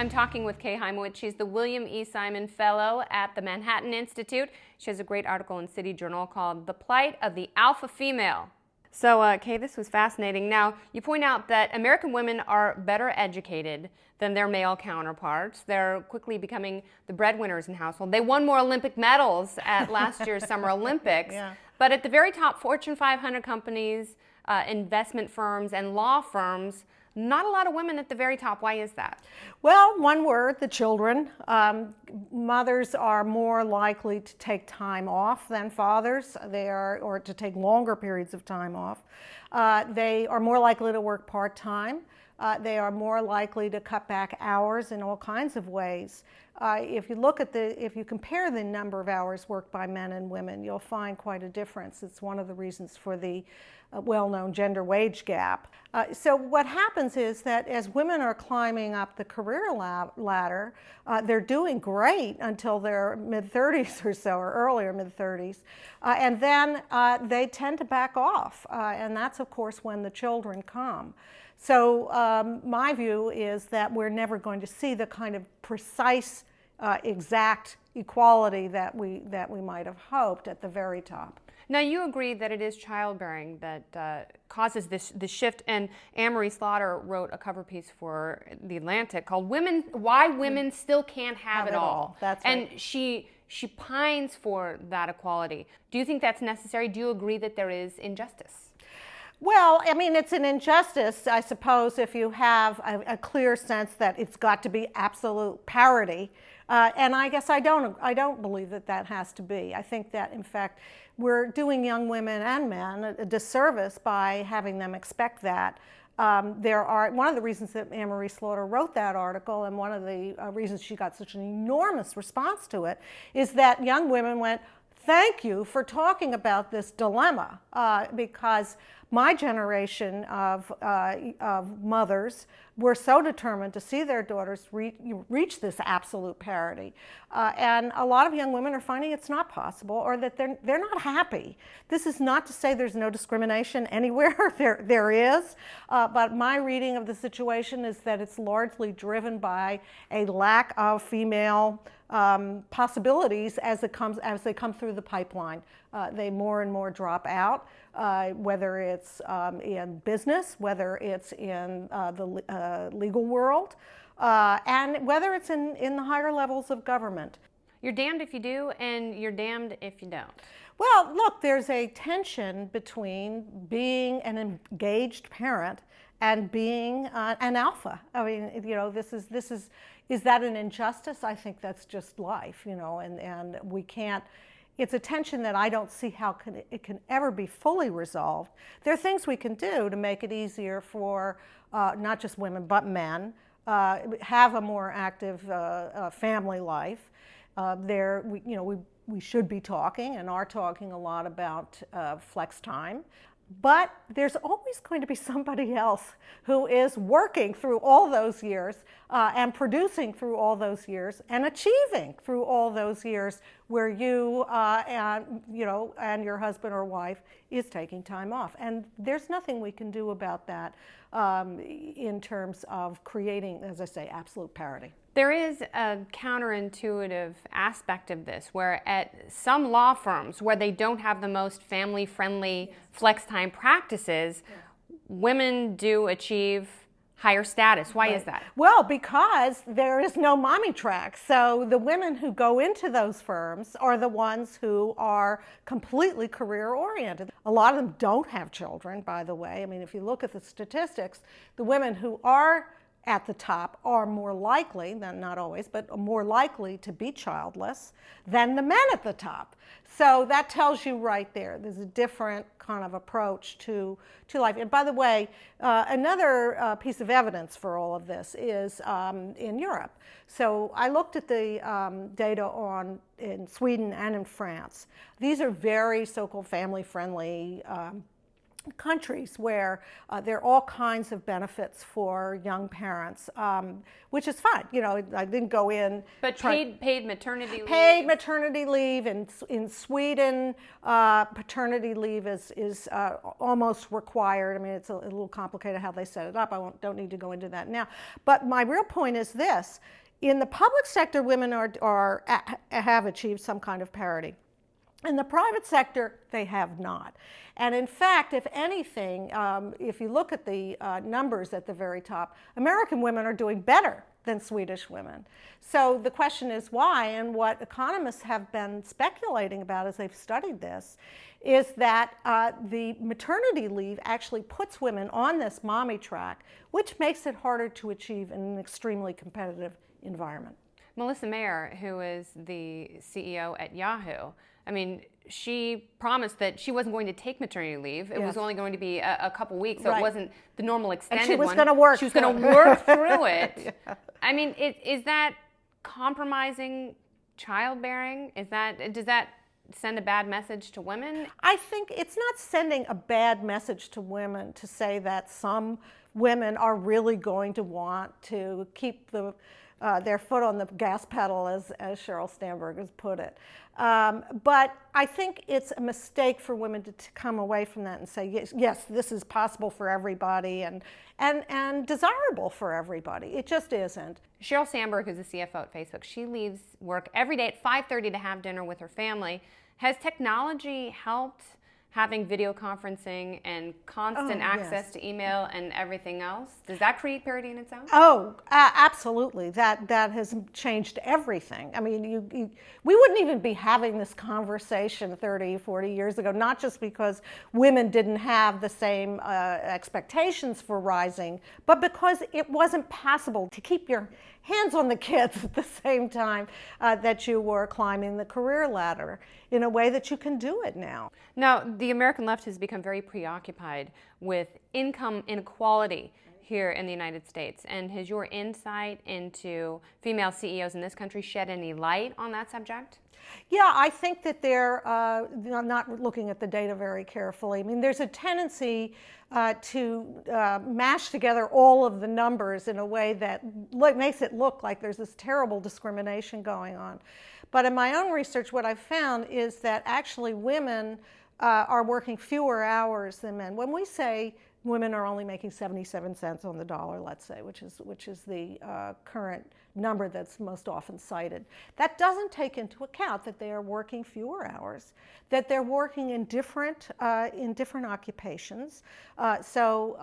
I'm talking with Kay Hymowitz. She's the William E. Simon Fellow at the Manhattan Institute. She has a great article in City Journal called The Plight of the Alpha Female. So, Kay, this was fascinating. Now, you point out that American women are better educated than their male counterparts. They're quickly becoming the breadwinners in household. They won more Olympic medals at last year's Summer Olympics. Yeah. But at the very top, Fortune 500 companies, investment firms, and law firms, not a lot of women at the very top. Why is that? Well, one word, the children. Mothers are more likely to take time off than fathers. Or to take longer periods of time off. They are more likely to work part-time. They are more likely to cut back hours in all kinds of ways. If you compare the number of hours worked by men and women, you'll find quite a difference. It's one of the reasons for the well-known gender wage gap. So what happens is that as women are climbing up the career ladder, they're doing great until their mid-30s or so, or earlier mid-30s, and then they tend to back off, and that's of course when the children come. So my view is that we're never going to see the kind of precise, exact equality that we might have hoped at the very top. Now, you agree that it is childbearing that causes this shift, and Anne-Marie Slaughter wrote a cover piece for The Atlantic called Why Women Still Can't Have It All. That's right. And she pines for that equality. Do you think that's necessary? Do you agree that there is injustice? Well, I mean, it's an injustice, I suppose, if you have a clear sense that it's got to be absolute parity. And I guess I don't believe that has to be. I think that, in fact, we're doing young women and men a disservice by having them expect that. One of the reasons that Anne-Marie Slaughter wrote that article, and one of the reasons she got such an enormous response to it, is that young women went, "Thank you for talking about this dilemma," because my generation of mothers were so determined to see their daughters reach this absolute parity. And a lot of young women are finding it's not possible, or that they're not happy. This is not to say there's no discrimination anywhere. There is. But my reading of the situation is that it's largely driven by a lack of female possibilities as they come through the pipeline. They more and more drop out, whether it's in business, whether it's in the legal world, and whether it's in the higher levels of government. You're damned if you do, and you're damned if you don't. Well, look, there's a tension between being an engaged parent and being an alpha. I mean, you know, is that an injustice? I think that's just life, you know, and we can't. It's a tension that I don't see how it can ever be fully resolved. There are things we can do to make it easier for not just women but men have a more active family life. We should be talking and are talking a lot about flex time. But there's always going to be somebody else who is working through all those years and producing through all those years and achieving through all those years where you and your husband or wife is taking time off. And there's nothing we can do about that in terms of creating, as I say, absolute parity. There is a counterintuitive aspect of this, where at some law firms where they don't have the most family-friendly flex time practices, women do achieve higher status. Why is that? Well, because there is no mommy track. So the women who go into those firms are the ones who are completely career-oriented. A lot of them don't have children, by the way. I mean, if you look at the statistics, the women who are at the top are more likely, not always, but more likely to be childless than the men at the top. So that tells you right there, there's a different kind of approach to life. And by the way, another piece of evidence for all of this is in Europe. So I looked at the data in Sweden and in France. These are very so-called family-friendly countries where there are all kinds of benefits for young parents, which is fine. You know, I didn't go in. But paid maternity leave? Paid maternity leave. In Sweden, paternity leave is almost required. I mean, it's a little complicated how they set it up. Don't need to go into that now. But my real point is this. In the public sector, women have achieved some kind of parity. In the private sector, they have not. And in fact, if anything, if you look at the numbers at the very top, American women are doing better than Swedish women. So the question is why, and what economists have been speculating about as they've studied this, is that the maternity leave actually puts women on this mommy track, which makes it harder to achieve in an extremely competitive environment. Melissa Mayer, who is the CEO at Yahoo, I mean, she promised that she wasn't going to take maternity leave. It was only going to be a couple weeks, so it wasn't the normal extended one. And she was going to work. She was going to work through it. Yeah. I mean, is that compromising childbearing? Does that send a bad message to women? I think it's not sending a bad message to women to say that some women are really going to want to keep their foot on the gas pedal, as Sheryl Sandberg has put it. But I think it's a mistake for women to come away from that and say, yes, this is possible for everybody and desirable for everybody. It just isn't. Sheryl Sandberg, who's the CFO at Facebook, she leaves work every day at 5:30 to have dinner with her family. Has technology helped, having video conferencing and constant access to email and everything else? Does that create parity in its own? Oh, absolutely. That has changed everything. I mean, we wouldn't even be having this conversation 30, 40 years ago, not just because women didn't have the same expectations for rising, but because it wasn't possible to keep your hands on the kids at the same time that you were climbing the career ladder in a way that you can do it now. Now, the American left has become very preoccupied with income inequality here in the United States. And has your insight into female CEOs in this country shed any light on that subject? Yeah, I think that they're not looking at the data very carefully. I mean, there's a tendency to mash together all of the numbers in a way that makes it look like there's this terrible discrimination going on. But in my own research, what I've found is that actually women are working fewer hours than men. When we say women are only making 77 cents on the dollar, let's say, which is the current number that's most often cited, that doesn't take into account that they are working fewer hours, that they're working in different occupations. So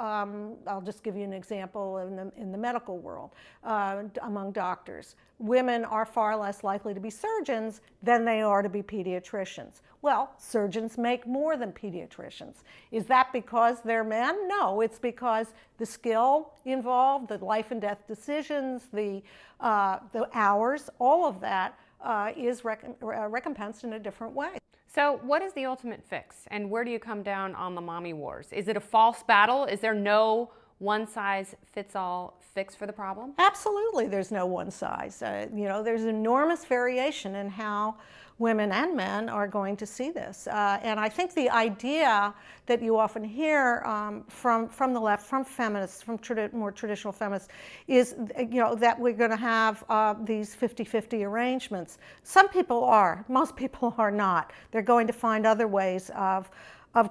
I'll just give you an example in the medical world. Among doctors, women are far less likely to be surgeons than they are to be pediatricians. Well, surgeons make more than pediatricians. Is that because they're men? No, it's because the skill involved, the life and death decisions, the hours, all of that is recompensed in a different way. So what is the ultimate fix, and where do you come down on the mommy wars? Is it a false battle? Is there no one-size-fits-all fix for the problem? Absolutely, there's no one size. There's enormous variation in how women and men are going to see this. And I think the idea that you often hear from the left, from feminists, from more traditional feminists, is that we're going to have these 50-50 arrangements. Some people are, most people are not. They're going to find other ways of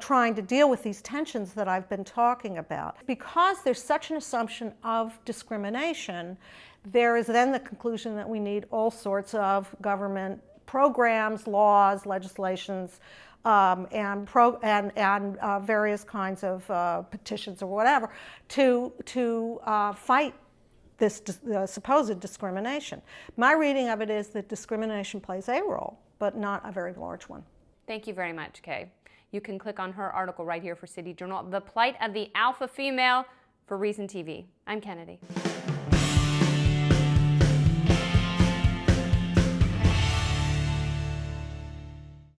trying to deal with these tensions that I've been talking about. Because there's such an assumption of discrimination, there is then the conclusion that we need all sorts of government programs, laws, legislations, and various kinds of petitions or whatever to fight this supposed discrimination. My reading of it is that discrimination plays a role, but not a very large one. Thank you very much, Kay. You can click on her article right here for City Journal, The Plight of the Alpha Female, for ReasonTV. I'm Kennedy.